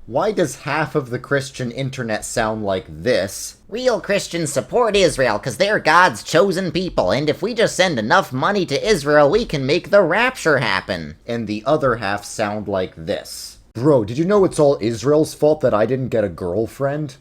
Why does half of the Christian internet sound like this? Real Christians support Israel because they're God's chosen people, and if we just send enough money to Israel, we can make the rapture happen. And the other half sound like this. Bro, did you know it's all Israel's fault that I didn't get a girlfriend?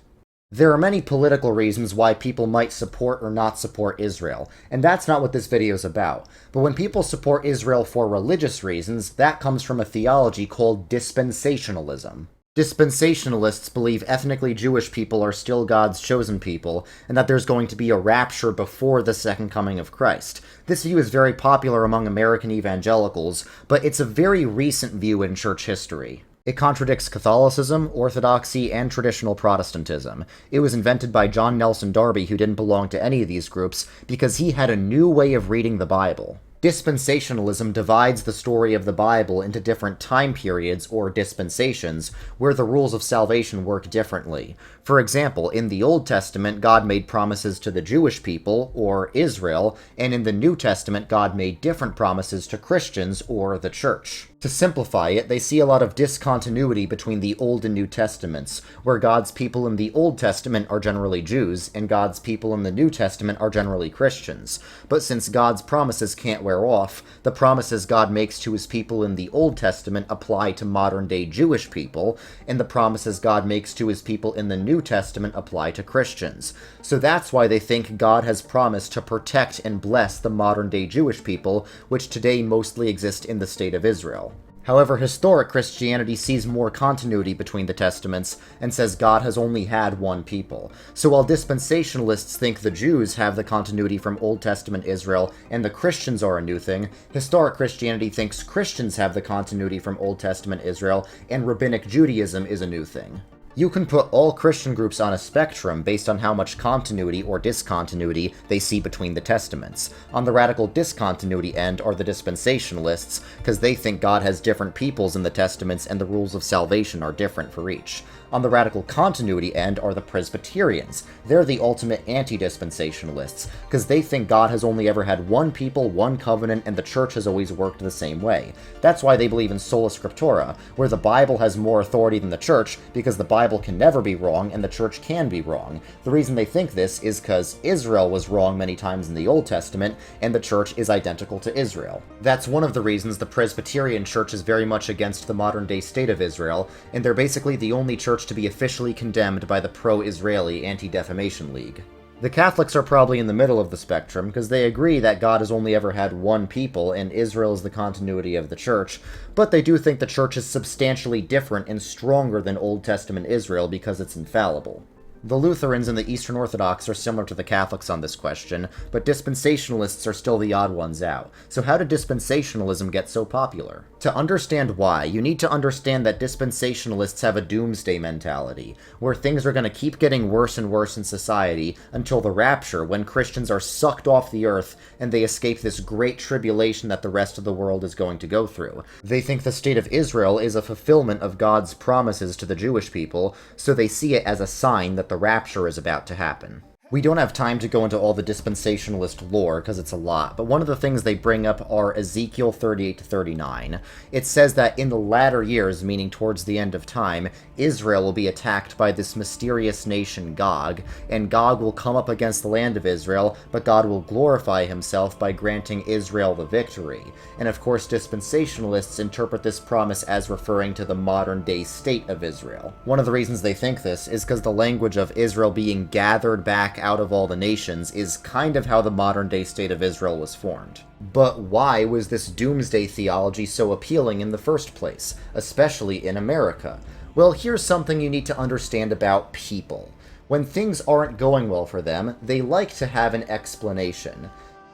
There are many political reasons why people might support or not support Israel, and that's not what this video is about. But when people support Israel for religious reasons, that comes from a theology called dispensationalism. Dispensationalists believe ethnically Jewish people are still God's chosen people, and that there's going to be a rapture before the second coming of Christ. This view is very popular among American evangelicals, but it's a very recent view in church history. It contradicts Catholicism, Orthodoxy, and traditional Protestantism. It was invented by John Nelson Darby, who didn't belong to any of these groups, because he had a new way of reading the Bible. Dispensationalism divides the story of the Bible into different time periods, or dispensations, where the rules of salvation work differently. For example, in the Old Testament, God made promises to the Jewish people, or Israel, and in the New Testament, God made different promises to Christians, or the Church. To simplify it, they see a lot of discontinuity between the Old and New Testaments, where God's people in the Old Testament are generally Jews, and God's people in the New Testament are generally Christians. But since God's promises can't wear off, the promises God makes to his people in the Old Testament apply to modern-day Jewish people, and the promises God makes to his people in the New Testament apply to Christians. So that's why they think God has promised to protect and bless the modern-day Jewish people, which today mostly exist in the state of Israel. However, historic Christianity sees more continuity between the Testaments and says God has only had one people. So while dispensationalists think the Jews have the continuity from Old Testament Israel and the Christians are a new thing, historic Christianity thinks Christians have the continuity from Old Testament Israel and Rabbinic Judaism is a new thing. You can put all Christian groups on a spectrum based on how much continuity or discontinuity they see between the testaments. On the radical discontinuity end are the dispensationalists, because they think God has different peoples in the testaments and the rules of salvation are different for each. On the radical continuity end are the Presbyterians. They're the ultimate anti-dispensationalists, because they think God has only ever had one people, one covenant, and the church has always worked the same way. That's why they believe in sola scriptura, where the Bible has more authority than the church, because the Bible can never be wrong and the church can be wrong. The reason they think this is because Israel was wrong many times in the Old Testament, and the church is identical to Israel. That's one of the reasons the Presbyterian church is very much against the modern-day state of Israel, and they're basically the only church to be officially condemned by the pro-Israeli Anti-Defamation League. The Catholics are probably in the middle of the spectrum, because they agree that God has only ever had one people, and Israel is the continuity of the church, but they do think the church is substantially different and stronger than Old Testament Israel because it's infallible. The Lutherans and the Eastern Orthodox are similar to the Catholics on this question, but dispensationalists are still the odd ones out. So how did dispensationalism get so popular? To understand why, you need to understand that dispensationalists have a doomsday mentality, where things are going to keep getting worse and worse in society until the rapture, when Christians are sucked off the earth and they escape this great tribulation that the rest of the world is going to go through. They think the state of Israel is a fulfillment of God's promises to the Jewish people, so they see it as a sign that the rapture is about to happen. We don't have time to go into all the dispensationalist lore, because it's a lot, but one of the things they bring up are Ezekiel 38-39. It says that in the latter years, meaning towards the end of time, Israel will be attacked by this mysterious nation Gog, and Gog will come up against the land of Israel, but God will glorify himself by granting Israel the victory. And of course, dispensationalists interpret this promise as referring to the modern-day state of Israel. One of the reasons they think this is because the language of Israel being gathered back out of all the nations is kind of how the modern-day state of Israel was formed. But why was this doomsday theology so appealing in the first place, especially in America? Well, here's something you need to understand about people. When things aren't going well for them, they like to have an explanation.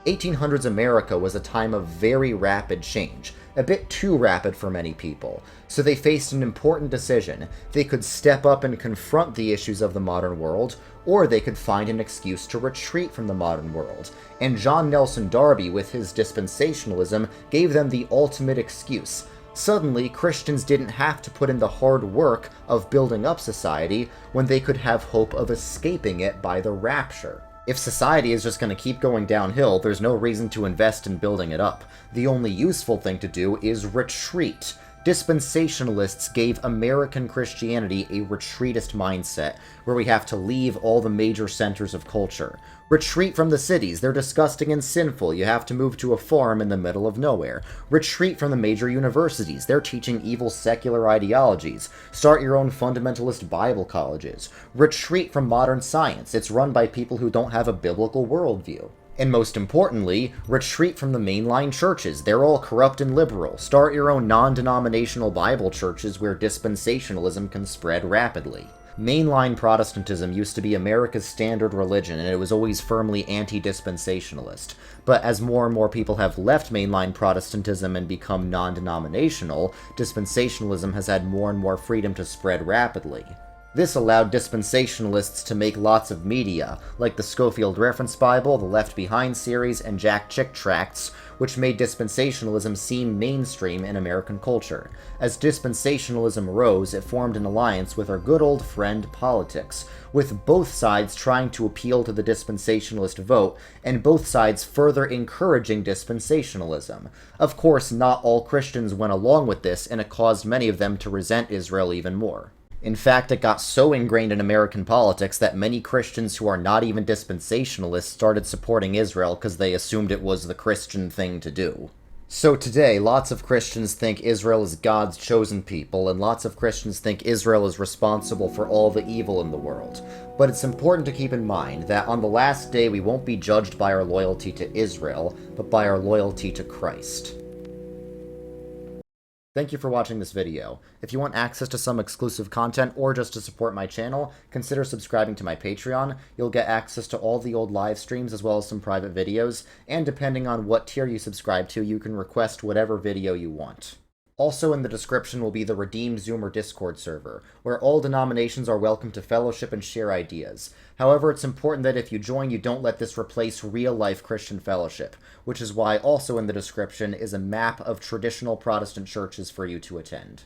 1800s America was a time of very rapid change, a bit too rapid for many people, so they faced an important decision. They could step up and confront the issues of the modern world, or they could find an excuse to retreat from the modern world. And John Nelson Darby, with his dispensationalism, gave them the ultimate excuse. Suddenly, Christians didn't have to put in the hard work of building up society when they could have hope of escaping it by the rapture. If society is just going to keep going downhill, there's no reason to invest in building it up. The only useful thing to do is retreat. Dispensationalists gave American Christianity a retreatist mindset, where we have to leave all the major centers of culture. Retreat from the cities, they're disgusting and sinful, you have to move to a farm in the middle of nowhere. Retreat from the major universities, they're teaching evil secular ideologies. Start your own fundamentalist Bible colleges. Retreat from modern science, it's run by people who don't have a biblical worldview. And most importantly, retreat from the mainline churches. They're all corrupt and liberal. Start your own non-denominational Bible churches where dispensationalism can spread rapidly. Mainline Protestantism used to be America's standard religion, and it was always firmly anti-dispensationalist. But as more and more people have left mainline Protestantism and become non-denominational, dispensationalism has had more and more freedom to spread rapidly. This allowed dispensationalists to make lots of media, like the Scofield Reference Bible, the Left Behind series, and Jack Chick tracts, which made dispensationalism seem mainstream in American culture. As dispensationalism rose, it formed an alliance with our good old friend politics, with both sides trying to appeal to the dispensationalist vote, and both sides further encouraging dispensationalism. Of course, not all Christians went along with this, and it caused many of them to resent Israel even more. In fact, it got so ingrained in American politics that many Christians who are not even dispensationalists started supporting Israel because they assumed it was the Christian thing to do. So today, lots of Christians think Israel is God's chosen people, and lots of Christians think Israel is responsible for all the evil in the world. But it's important to keep in mind that on the last day we won't be judged by our loyalty to Israel, but by our loyalty to Christ. Thank you for watching this video. If you want access to some exclusive content or just to support my channel, consider subscribing to my Patreon. You'll get access to all the old live streams as well as some private videos, and depending on what tier you subscribe to, you can request whatever video you want. Also in the description will be the Redeem Zoomer Discord server, where all denominations are welcome to fellowship and share ideas. However, it's important that if you join, you don't let this replace real-life Christian fellowship, which is why also in the description is a map of traditional Protestant churches for you to attend.